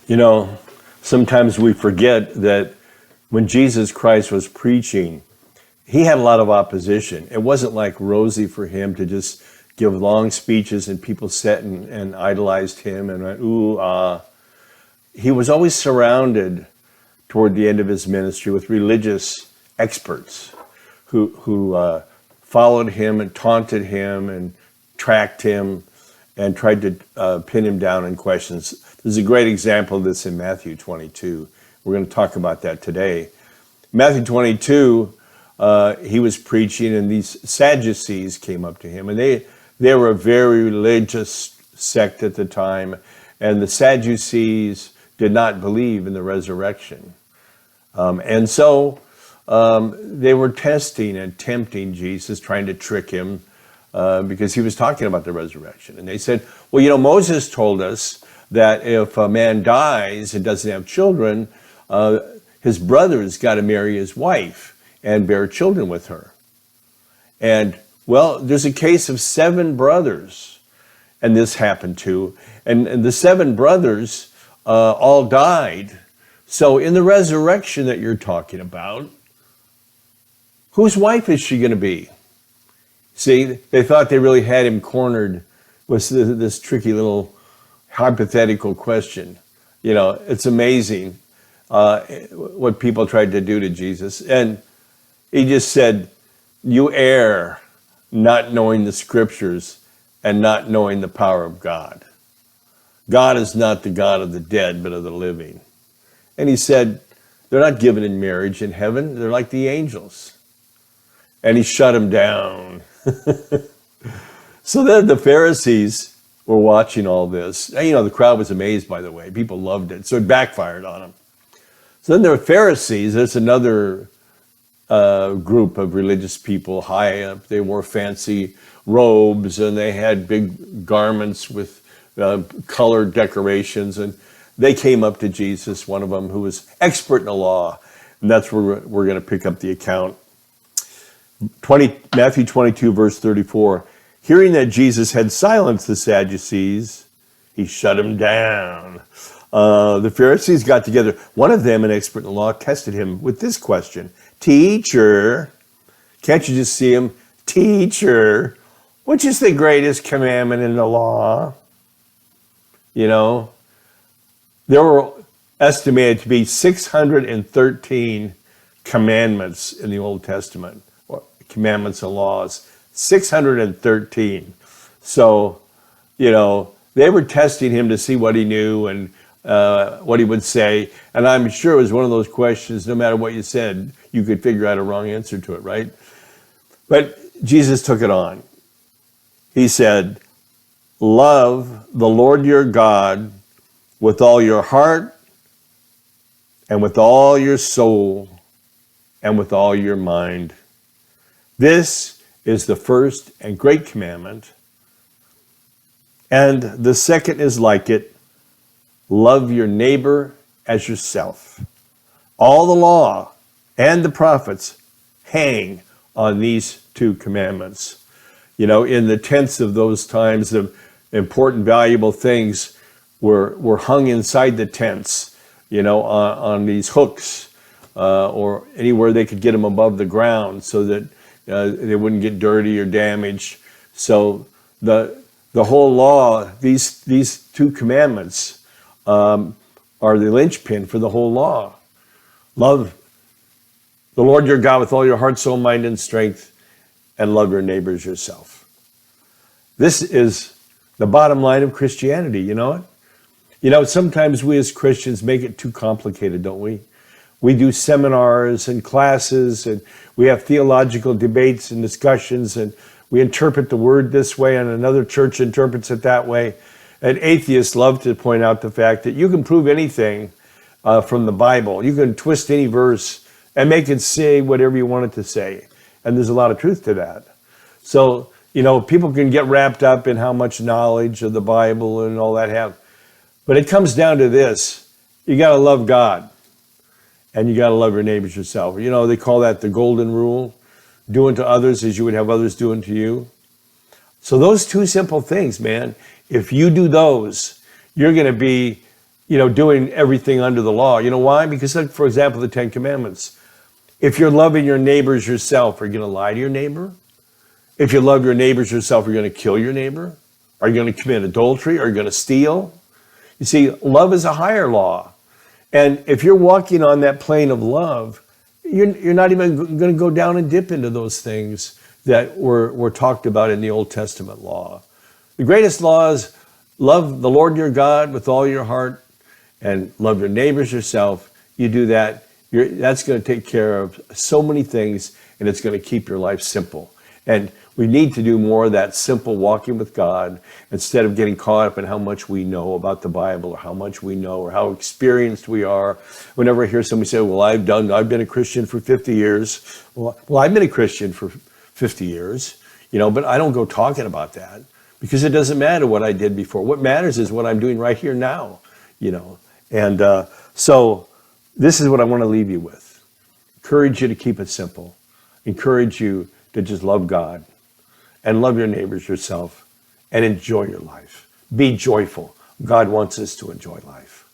You know, sometimes we forget that when Jesus Christ was preaching, he had a lot of opposition. It wasn't like rosy for him to just give long speeches and people sat and idolized him and went, ooh, ah. He was always surrounded toward the end of his ministry with religious experts who followed him and taunted him and tracked him and tried to pin him down in questions. There's a great example of this in Matthew 22. We're going to talk about that today. Matthew 22, he was preaching, and these Sadducees came up to him, and they were a very religious sect at the time, and the Sadducees did not believe in the resurrection. And so they were testing and tempting Jesus, trying to trick him because he was talking about the resurrection. And they said, well, you know, Moses told us that if a man dies and doesn't have children, his brother's got to marry his wife and bear children with her. And, well, there's a case of 7 brothers, and this happened too. And the 7 brothers all died. So in the resurrection that you're talking about, whose wife is she going to be? See, they thought they really had him cornered with this tricky little hypothetical question. You know, it's amazing what people tried to do to Jesus. And he just said, you err not knowing the scriptures and not knowing the power of God. God is not the God of the dead, but of the living. And he said, they're not given in marriage in heaven. They're like the angels. And he shut him down. So then the Pharisees were watching all this. You know, the crowd was amazed, by the way. People loved it. So it backfired on them. So then there were Pharisees. There's another group of religious people high up. They wore fancy robes and they had big garments with colored decorations. And they came up to Jesus, one of them who was expert in the law. And that's where we're going to pick up the account. Matthew 22, verse 34. Hearing that Jesus had silenced the Sadducees, he shut them down. The Pharisees got together. One of them, an expert in the law, tested him with this question. Teacher, can't you just see him? Teacher, which is the greatest commandment in the law? You know, there were estimated to be 613 commandments in the Old Testament, or commandments and laws, 613. So, you know, they were testing him to see what he knew and what he would say. And I'm sure it was one of those questions, no matter what you said, you could figure out a wrong answer to it, right? But Jesus took it on. He said, love the Lord your God with all your heart and with all your soul and with all your mind. This is the first and great commandment. And the second is like it. Love your neighbor as yourself. All the law and the prophets hang on these 2 commandments. You know, in the tents of those times, the important, valuable things were hung inside the tents, you know, on these hooks or anywhere they could get them above the ground so that they wouldn't get dirty or damaged. So the whole law, these 2 commandments are the linchpin for the whole law. Love the Lord your God with all your heart, soul, mind, and strength, and love your neighbors yourself. This is the bottom line of Christianity, you know it? You know, sometimes we as Christians make it too complicated, don't we? We do seminars and classes, and we have theological debates and discussions, and we interpret the word this way, and another church interprets it that way. And atheists love to point out the fact that you can prove anything from the Bible. You can twist any verse and make it say whatever you want it to say. And there's a lot of truth to that. So, you know, people can get wrapped up in how much knowledge of the Bible and all that have. But it comes down to this. You got to love God. And you got to love your neighbors yourself. You know, they call that the golden rule. Do unto others as you would have others do unto you. So those 2 simple things, man, if you do those, you're going to be doing everything under the law. You know why? Because, like, for example, the Ten Commandments. If you're loving your neighbors yourself, are you going to lie to your neighbor? If you love your neighbors yourself, are you going to kill your neighbor? Are you going to commit adultery? Are you going to steal? You see, love is a higher law. And if you're walking on that plane of love, you're not even going to go down and dip into those things that were talked about in the Old Testament law. The greatest law is love the Lord your God with all your heart and love your neighbors yourself. You do that, that's going to take care of so many things, and it's going to keep your life simple. And we need to do more of that simple walking with God instead of getting caught up in how much we know about the Bible or how much we know or how experienced we are. Whenever I hear somebody say, well, I've been a Christian for 50 years. Well, I've been a Christian for 50 years, but I don't go talking about that because it doesn't matter what I did before. What matters is what I'm doing right here now, And so this is what I want to leave you with. Encourage you to keep it simple. Encourage you to just love God and love your neighbors yourself and enjoy your life. Be joyful. God wants us to enjoy life.